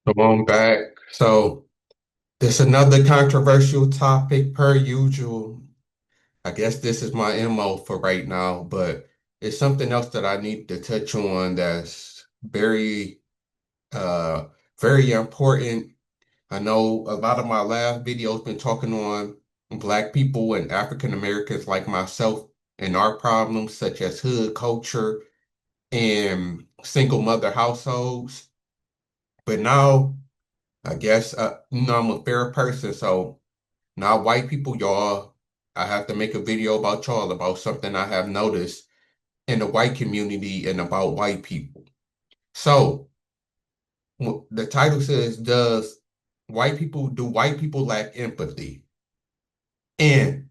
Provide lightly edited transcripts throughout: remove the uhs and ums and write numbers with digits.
Come on back. So this another controversial topic per usual. I guess this is my MO for right now, but it's something else that I need to touch on that's uh very important. I know a lot of my last videos been talking on Black people and African Americans like myself and our problems such as hood culture and single mother households. But now I guess I'm a fair person, so now white people, y'all, I have to make a video about y'all about something I have noticed in the white community and about white people. So the title says, do white people lack empathy? And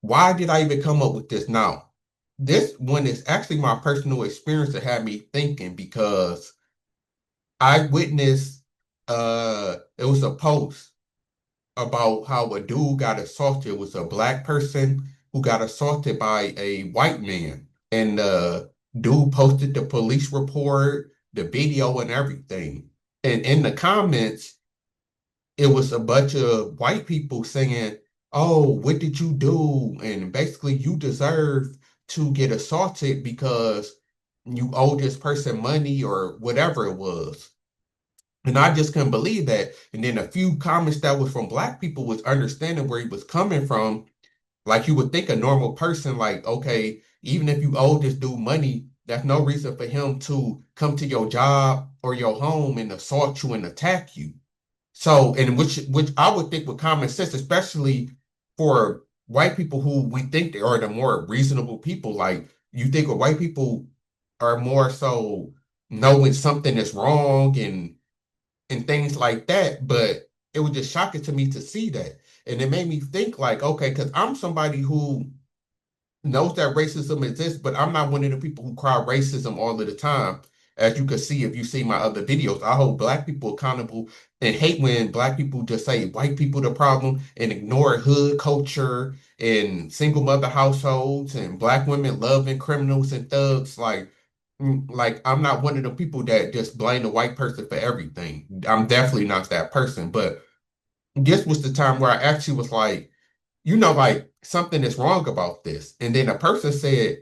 why did I even come up with this now? This one is actually my personal experience that had me thinking because I witnessed it was a post about how a dude got assaulted. It was a black person who got assaulted by a white man. And the dude posted the police report, the video, and everything. And in the comments, it was a bunch of white people saying, "Oh, what did you do?" And basically, you deserve to get assaulted because you owe this person money or whatever it was. And I just couldn't believe that. And then a few comments that was from black people was understanding where he was coming from. Like you would think a normal person, like, okay, even if you owe this dude money, that's no reason for him to come to your job or your home and assault you and attack you. So, and which I would think with common sense, especially for white people who we think they are the more reasonable people, like you think of white people are more so knowing something is wrong and things like that. But it was just shocking to me to see that. And it made me think like, okay, because I'm somebody who knows that racism exists, but I'm not one of the people who cry racism all of the time. As you can see, if you see my other videos, I hold black people accountable and hate when black people just say white people the problem and ignore hood culture and single mother households and black women loving criminals and thugs. Like I'm not one of the people that just blame the white person for everything. I'm definitely not that person. But this was the time where I actually was like, like something is wrong about this. And then a person said,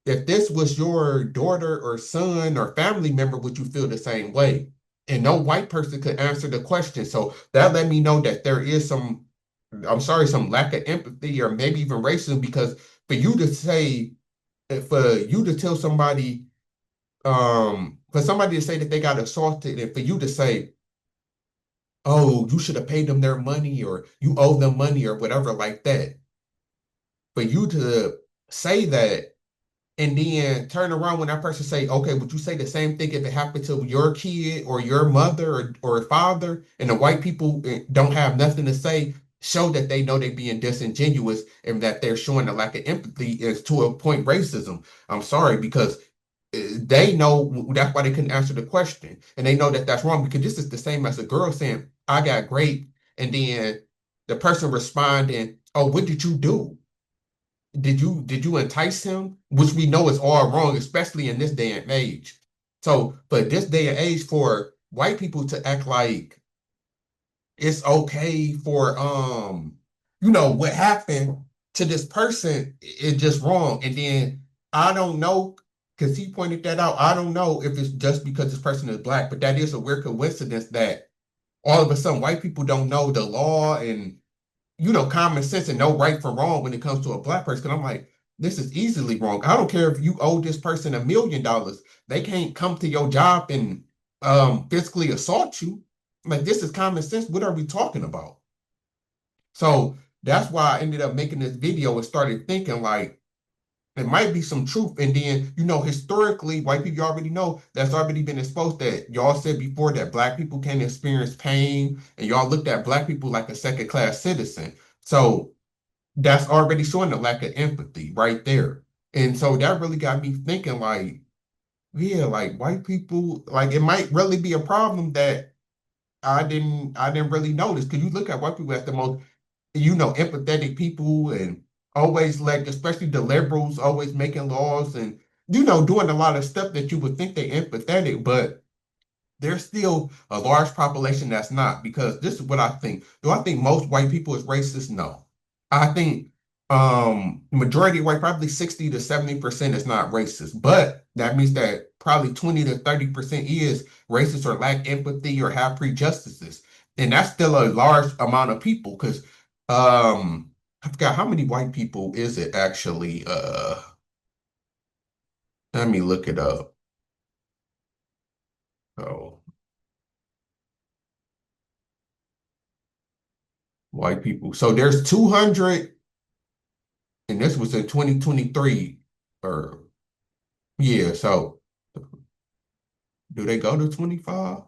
if this was your daughter or son or family member, would you feel the same way? And no white person could answer the question. So that let me know that there is I'm sorry, some lack of empathy or maybe even racism because for you to say, for you to tell somebody, for somebody to say that they got assaulted and for you to say, oh, you should have paid them their money or you owe them money or whatever like that. For you to say that and then turn around when that person say, okay, would you say the same thing if it happened to your kid or your mother or father and the white people don't have nothing to say, show that they know they're being disingenuous and that they're showing a lack of empathy is to a point racism. I'm sorry because they know that's why they couldn't answer the question and they know that that's wrong because this is the same as a girl saying, I got raped and then the person responding, oh, what did you do? Did you entice him? Which we know is all wrong, especially in this day and age. So, but this day and age for white people to act like it's okay for what happened to this person is just wrong. And then I don't know, because he pointed that out. I don't know if it's just because this person is black, but that is a weird coincidence that all of a sudden white people don't know the law and common sense and know right from wrong when it comes to a black person. 'Cause I'm like, this is easily wrong. I don't care if you owe this person $1 million. They can't come to your job and physically assault you. Like this is common sense. What are we talking about? So that's why I ended up making this video and started thinking like it might be some truth. And then, historically, white people already know that's already been exposed that y'all said before that black people can experience pain and y'all looked at black people like a second class citizen. So that's already showing a lack of empathy right there. And so that really got me thinking like, yeah, like white people, like it might really be a problem that I didn't really notice. Because you look at white people as the most, empathetic people and always like, especially the liberals, always making laws and doing a lot of stuff that you would think they empathetic, but there's still a large population that's not, because this is what I think. Do I think most white people is racist? No. I think majority of white, probably 60 to 70% is not racist. But that means that probably 20 to 30% is racist or lack empathy or have prejudices. And that's still a large amount of people because I forgot how many white people is it actually. Let me look it up. Oh, white people. So there's 200, and this was in 2023. Or yeah, so do they go to 25?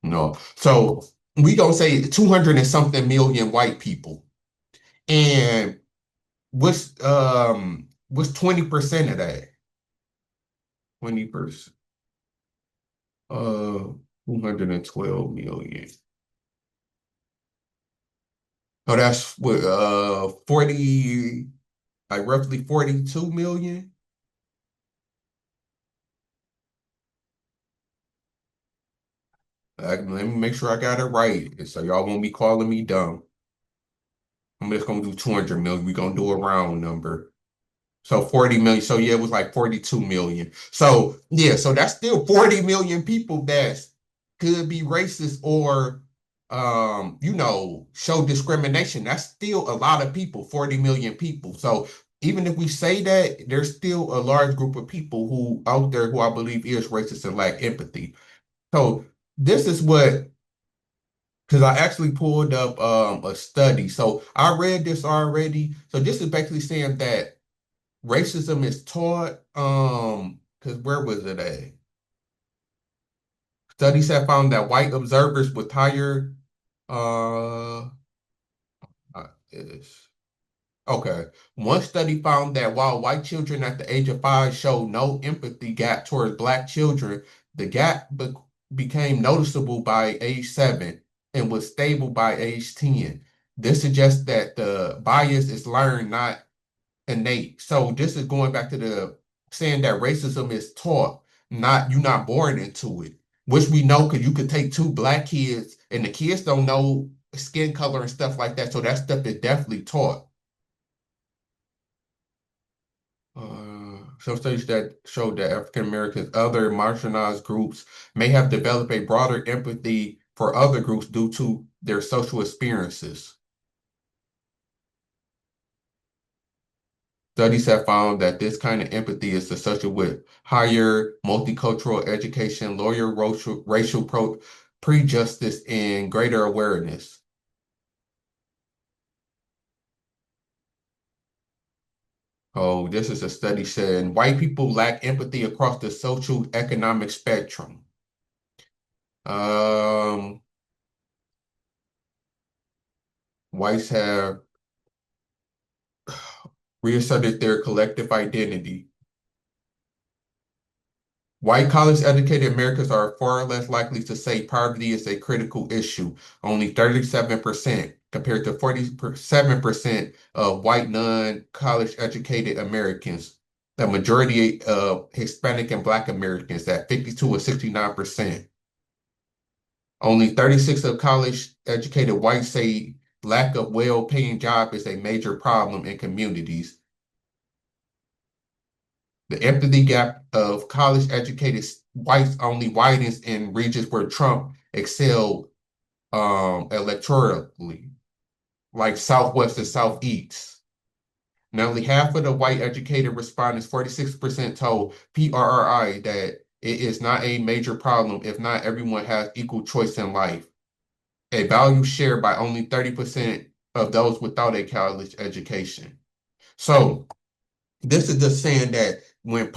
No. So we gonna say 200 and something million white people. And what's 20% of that? 20%. 212 million. Oh, that's what 40, like roughly 42 million. Let me make sure I got it right. So y'all won't be calling me dumb. I'm just gonna do 200 million. We're gonna do a round number. So 40 million. So yeah, it was like 42 million. So yeah, so that's still 40 million people that could be racist or show discrimination. That's still a lot of people, 40 million people. So even if we say that, there's still a large group of people who out there who I believe is racist and lack empathy. So this is what, because I actually pulled up a study. So I read this already. So this is basically saying that racism is taught, because where was it at? Studies have found that white observers with higher uh is okay. One study found that while white children at the age of 5 showed no empathy gap towards black children, the gap became noticeable by age 7 and was stable by age 10. This suggests that the bias is learned, not innate. So this is going back to the saying that racism is taught, not you're not born into it, which we know because you could take two black kids and the kids don't know skin color and stuff like that. So that stuff is definitely taught. Some studies that show that African Americans, other marginalized groups, may have developed a broader empathy for other groups due to their social experiences. Studies have found that this kind of empathy is associated with higher multicultural education, lower racial prejudice, and greater awareness. Oh, this is a study saying white people lack empathy across the social economic spectrum. Um, Whites have reasserted their collective identity. White college-educated Americans are far less likely to say poverty is a critical issue, only 37% compared to 47% of white non-college educated Americans. The majority of Hispanic and Black Americans at 52 or 69%. Only 36 of college educated whites say lack of well-paying job is a major problem in communities. The empathy gap of college-educated whites only widens in regions where Trump excelled electorally, like Southwest and Southeast. Nearly half of the white educated respondents, 46%, told PRRI that it is not a major problem if not everyone has equal choice in life, a value shared by only 30% of those without a college education. So this is just saying that when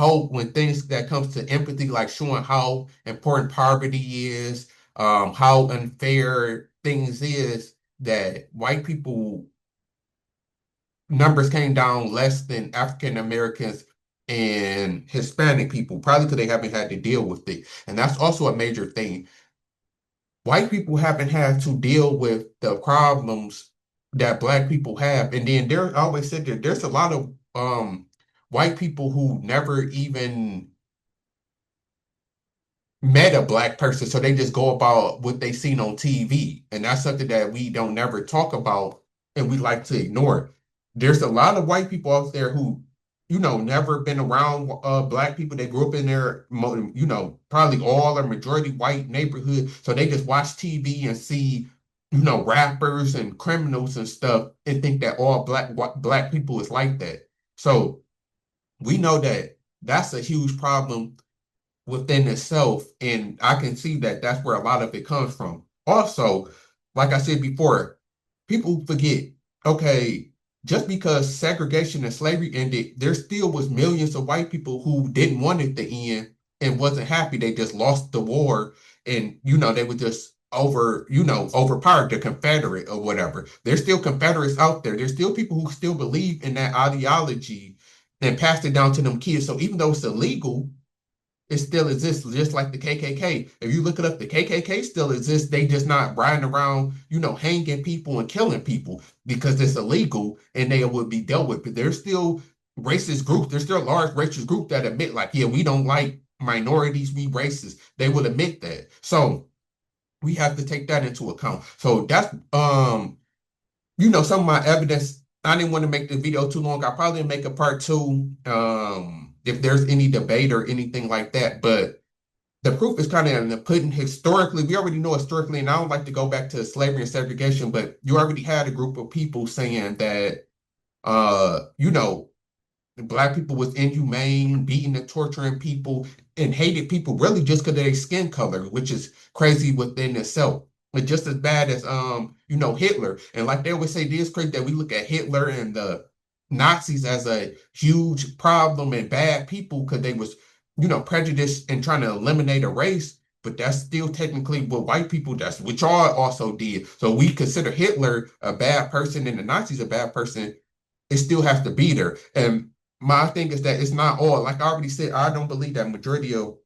things that comes to empathy, like showing how important poverty is, how unfair things is, that white people numbers came down less than African Americans and Hispanic people, probably because they haven't had to deal with it. And that's also a major thing. White people haven't had to deal with the problems that black people have. And then there I always said that there's a lot of white people who never even met a black person, so they just go about what they seen on TV. And that's something that we don't never talk about and we like to ignore. There's a lot of white people out there who, never been around black people. They grew up in their, probably all or majority white neighborhood. So they just watch TV and see, rappers and criminals and stuff and think that all black people is like that. So we know that that's a huge problem within itself. And I can see that that's where a lot of it comes from. Also, like I said before, people forget, okay, just because segregation and slavery ended, there still was millions of white people who didn't want it to end and wasn't happy. They just lost the war and, they were just overpowered the Confederate or whatever. There's still Confederates out there. There's still people who still believe in that ideology and passed it down to them kids. So even though it's illegal, it still exists, just like the KKK. If you look it up, the KKK still exists. They just not riding around, hanging people and killing people because it's illegal and they would be dealt with. But there's still racist groups. There's still large racist group that admit, like, yeah, we don't like minorities, we racist. They would admit that. So we have to take that into account. So that's some of my evidence. I didn't want to make the video too long. I'll probably make a part two, if there's any debate or anything like that. But the proof is kind of in the pudding historically. We already know historically, and I don't like to go back to slavery and segregation, but you already had a group of people saying that, uh, you know, black people was inhumane, beating and torturing people, and hated people really just because of their skin color, which is crazy within itself. But just as bad as Hitler. And like they always say, this crazy that we look at Hitler and the Nazis as a huge problem and bad people because they was, prejudiced and trying to eliminate a race. But that's still technically what white people, that's what y'all also did. So we consider Hitler a bad person and the Nazis a bad person, it still has to be there. And my thing is that it's not all, like I already said, I don't believe that majority of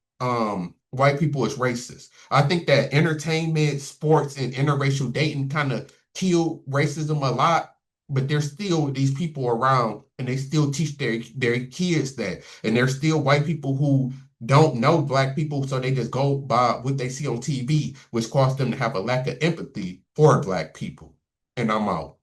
white people is racist. I think that entertainment, sports, and interracial dating kind of kill racism a lot, but there's still these people around and they still teach their kids that. And there's still white people who don't know black people, so they just go by what they see on TV, which causes them to have a lack of empathy for black people. And I'm out.